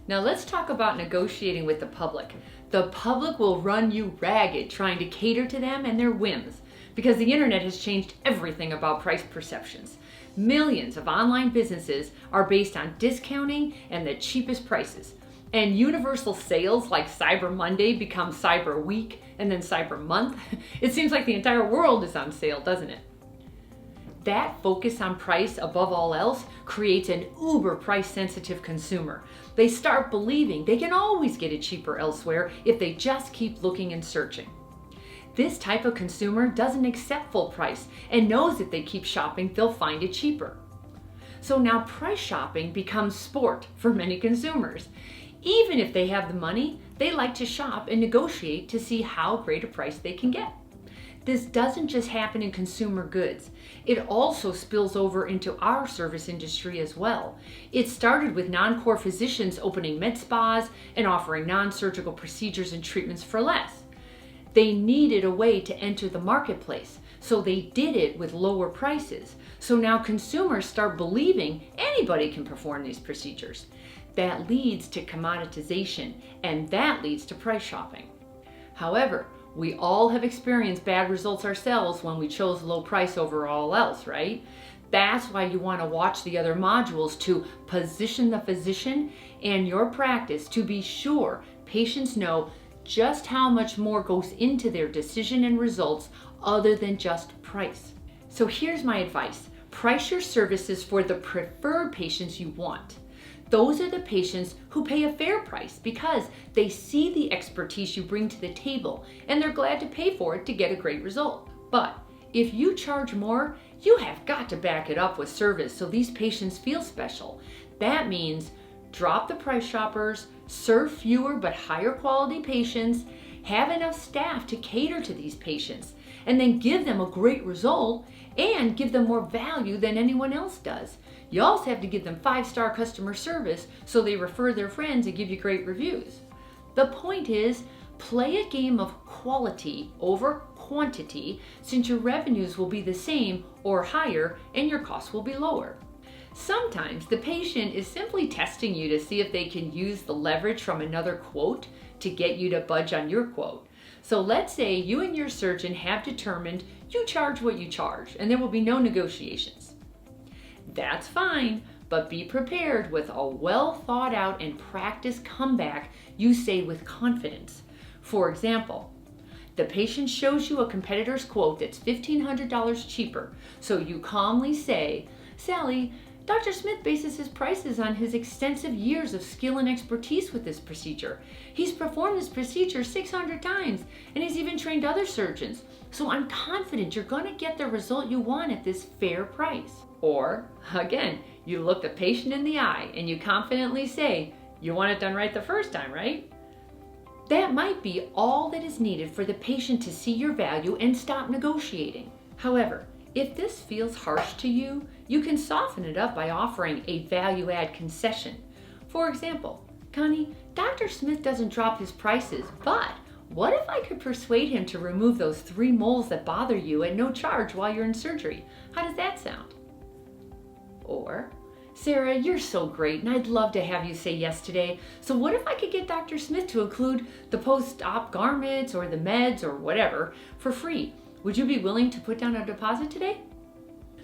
Now let's talk about negotiating with the public. The public will run you ragged trying to cater to them and their whims because the internet has changed everything about price perceptions. Millions of online businesses are based on discounting and the cheapest prices. And universal sales like Cyber Monday become Cyber Week and then Cyber Month. It seems like the entire world is on sale, doesn't it? That focus on price above all else creates an uber price sensitive consumer. They start believing they can always get it cheaper elsewhere if they just keep looking and searching. This type of consumer doesn't accept full price and knows if they keep shopping, they'll find it cheaper. So now price shopping becomes sport for many consumers. Even if they have the money, they like to shop and negotiate to see how great a price they can get. This doesn't just happen in consumer goods. It also spills over into our service industry as well. It started with non-core physicians opening med spas and offering non-surgical procedures and treatments for less. They needed a way to enter the marketplace, so they did it with lower prices. So now consumers start believing anybody can perform these procedures. That leads to commoditization, and that leads to price shopping. However, we all have experienced bad results ourselves when we chose low price over all else, right? That's why you want to watch the other modules to position the physician and your practice to be sure patients know just how much more goes into their decision and results other than just price. So here's my advice. Price your services for the preferred patients you want. Those are the patients who pay a fair price because they see the expertise you bring to the table and they're glad to pay for it to get a great result. But if you charge more, you have got to back it up with service so these patients feel special. That means drop the price shoppers, serve fewer but higher quality patients, have enough staff to cater to these patients, and then give them a great result and give them more value than anyone else does. You also have to give them 5-star customer service so they refer their friends and give you great reviews. The point is, play a game of quality over quantity since your revenues will be the same or higher and your costs will be lower. Sometimes the patient is simply testing you to see if they can use the leverage from another quote to get you to budge on your quote. So let's say you and your surgeon have determined you charge what you charge and there will be no negotiations. That's fine, but be prepared with a well thought out and practiced comeback you say with confidence. For example, the patient shows you a competitor's quote that's $1,500 cheaper, so you calmly say, "Sally, Dr. Smith bases his prices on his extensive years of skill and expertise with this procedure. He's performed this procedure 600 times, and he's even trained other surgeons. So I'm confident you're going to get the result you want at this fair price." Or, again, you look the patient in the eye and you confidently say, "You want it done right the first time, right?" That might be all that is needed for the patient to see your value and stop negotiating. However, if this feels harsh to you, you can soften it up by offering a value-add concession. For example, "Connie, Dr. Smith doesn't drop his prices, but what if I could persuade him to remove those 3 moles that bother you at no charge while you're in surgery? How does that sound?" Or, "Sarah, you're so great and I'd love to have you say yes today. So what if I could get Dr. Smith to include the post-op garments or the meds or whatever for free? Would you be willing to put down a deposit today?"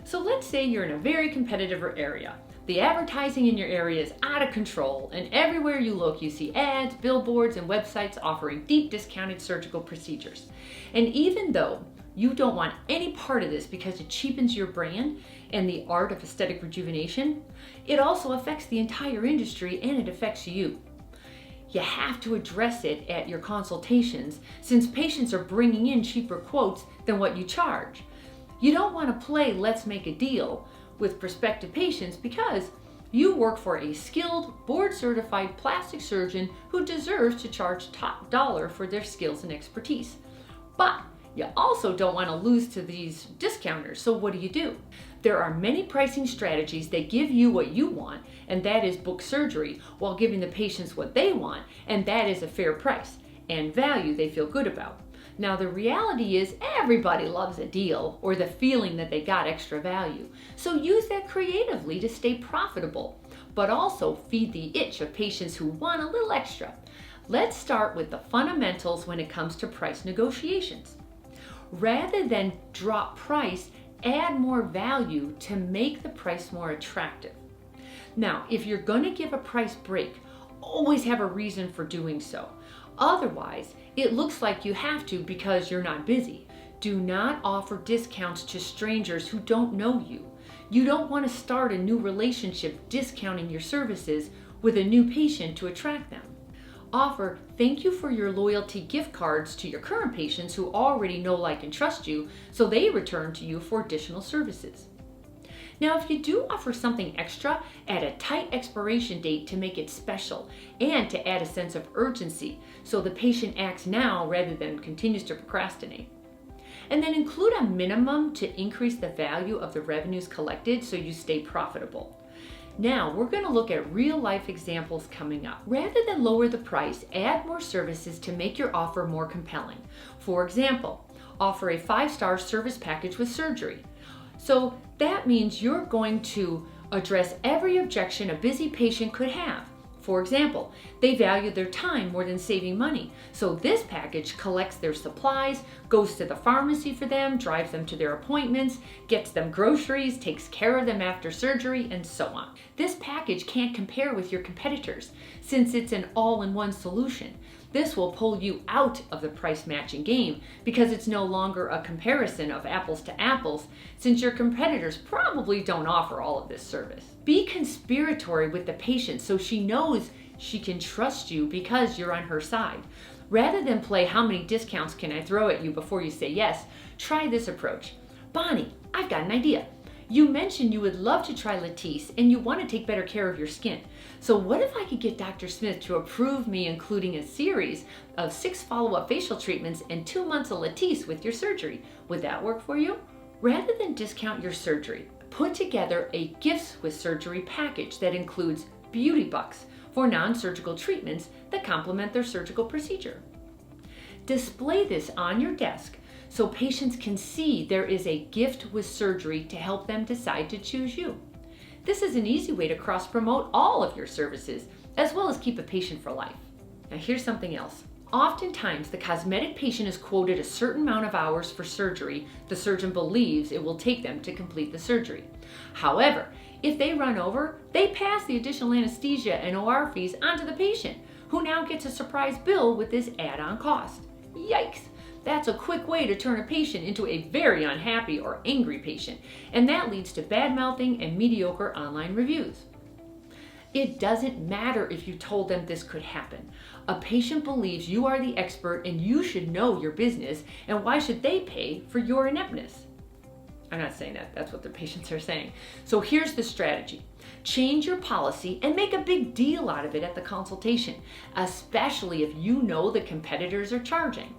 So let's say you're in a very competitive area. The advertising in your area is out of control, and everywhere you look you see ads, billboards, and websites offering deep discounted surgical procedures. And even though you don't want any part of this because it cheapens your brand and the art of aesthetic rejuvenation, it also affects the entire industry and it affects you. You have to address it at your consultations since patients are bringing in cheaper quotes than what you charge. You don't want to play let's make a deal with prospective patients because you work for a skilled, board-certified plastic surgeon who deserves to charge top dollar for their skills and expertise. But you also don't want to lose to these discounters, so what do? There are many pricing strategies that give you what you want, and that is book surgery, while giving the patients what they want, and that is a fair price and value they feel good about. Now the reality is everybody loves a deal or the feeling that they got extra value, so use that creatively to stay profitable. but also feed the itch of patients who want a little extra. Let's start with the fundamentals when it comes to price negotiations. Rather than drop price, add more value to make the price more attractive. Now, if you're going to give a price break, always have a reason for doing so. Otherwise, it looks like you have to because you're not busy. Do not offer discounts to strangers who don't know you. You don't want to start a new relationship discounting your services with a new patient to attract them. Offer thank you for your loyalty gift cards to your current patients who already know, like, and trust you, so they return to you for additional services. Now, if you do offer something extra, add a tight expiration date to make it special and to add a sense of urgency so the patient acts now rather than continues to procrastinate. And then include a minimum to increase the value of the revenues collected so you stay profitable. Now, we're going to look at real-life examples coming up. Rather than lower the price, add more services to make your offer more compelling. For example, offer a 5-star service package with surgery. So that means you're going to address every objection a busy patient could have. For example, they value their time more than saving money. So this package collects their supplies, goes to the pharmacy for them, drives them to their appointments, gets them groceries, takes care of them after surgery, and so on. This package can't compare with your competitors since it's an all-in-one solution. This will pull you out of the price matching game because it's no longer a comparison of apples to apples since your competitors probably don't offer all of this service. Be conspiratory with the patient so she knows she can trust you because you're on her side. Rather than play how many discounts can I throw at you before you say yes, try this approach. Bonnie, I've got an idea. You mentioned you would love to try Latisse and you want to take better care of your skin. So what if I could get Dr. Smith to approve me including a series of 6 follow-up facial treatments and 2 months of Latisse with your surgery? Would that work for you? Rather than discount your surgery, put together a gifts with surgery package that includes beauty bucks for non-surgical treatments that complement their surgical procedure. Display this on your desk so patients can see there is a gift with surgery to help them decide to choose you. This is an easy way to cross-promote all of your services, as well as keep a patient for life. Now here's something else. Oftentimes, the cosmetic patient is quoted a certain amount of hours for surgery the surgeon believes it will take them to complete the surgery. However, if they run over, they pass the additional anesthesia and OR fees onto the patient, who now gets a surprise bill with this add-on cost. Yikes! That's a quick way to turn a patient into a very unhappy or angry patient, and that leads to bad-mouthing and mediocre online reviews. It doesn't matter if you told them this could happen. A patient believes you are the expert and you should know your business, and why should they pay for your ineptness? I'm not saying that, that's what the patients are saying. So here's the strategy. Change your policy and make a big deal out of it at the consultation, especially if you know the competitors are charging.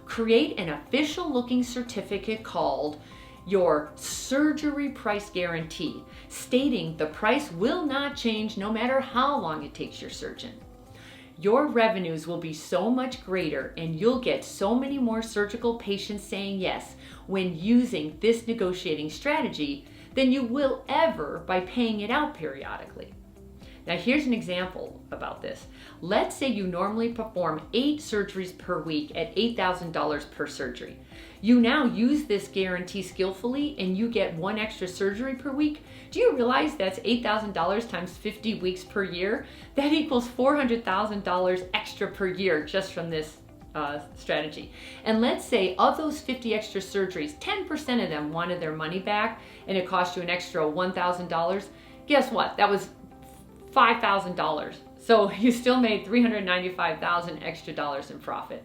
Create an official looking certificate called your surgery price guarantee, stating the price will not change no matter how long it takes your surgeon. Your revenues will be so much greater and you'll get so many more surgical patients saying yes when using this negotiating strategy than you will ever by paying it out periodically. Now here's an example about this. Let's say you normally perform 8 surgeries per week at $8,000 per surgery. You now use this guarantee skillfully and you get 1 extra surgery per week. Do you realize that's $8,000 times 50 weeks per year? That equals $400,000 extra per year just from this strategy. And let's say of those 50 extra surgeries, 10% of them wanted their money back and it cost you an extra $1,000. Guess what? That was $5,000. So you still made $395,000 extra dollars in profit.